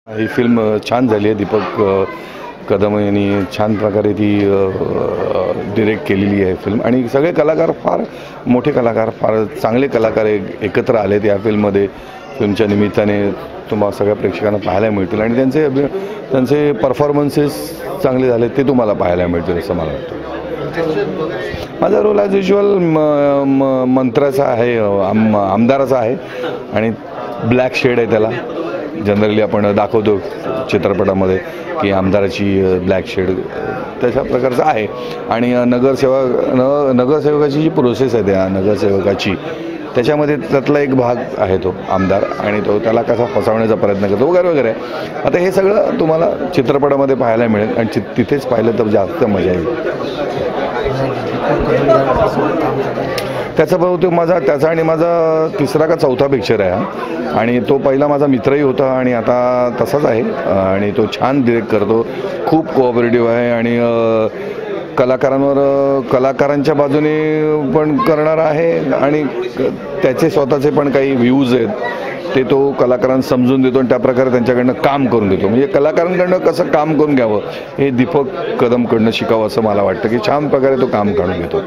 ही film छान झाली आहे. दीपक कदम यांनी छान प्रकारे ती डिरेक्ट केलेली आहे फिल्म आणि सगळे कलाकार फार मोठे कलाकार फार चांगले कलाकार एकत्र आलेत या फिल्ममध्ये. फिल्मच्या निमित्ताने तुम्हाला सगळ्या प्रेक्षकांना पाहायला मिळतील आणि त्यांचे परफॉर्मन्सेस चांगले झाले ते तुम्हाला पाहायला मिळतील असं मला वाटतं. माझा रोल ॲज युज्युअल मंत्र्याचा आहे, आमदाराचा आहे आणि ब्लॅक शेड आहे त्याला. जनरली आपण दाखवतो चित्रपटामध्ये की आमदाराची ब्लॅक शेड तशा प्रकारचं आहे. आणि नगरसेवकाची जी प्रोसेस आहे त्या नगरसेवकाची त्याच्यामध्ये त्यातला एक भाग आहे तो आमदार आणि तो त्याला कसा फसवण्याचा प्रयत्न करतो वगैरे वगैरे. आता हे सगळं तुम्हाला चित्रपटामध्ये पाहायला मिळेल आणि तिथेच पाहिलं तर जास्त मजा येईल. त्याचा बहुतेक त्याचा आणि माझा तिसरा का चौथा पिक्चर आहे हा. आणि तो पहिला माझा मित्रही होता आणि आता तसाच आहे आणि तो छान डिरेक्ट करतो, खूप कोऑपरेटिव्ह आहे आणि कलाकारांच्या बाजूने पण करणार आहे आणि त्याचे स्वतःचे पण काही व्ह्यूज आहेत ते तो कलाकारांना समजून देतो आणि त्याप्रकारे त्यांच्याकडनं काम करून देतो. म्हणजे कलाकारांकडनं कसं काम करून घ्यावं हे दीपक कदमकडनं शिकावं असं मला वाटतं की छान प्रकारे तो काम करून घेतो.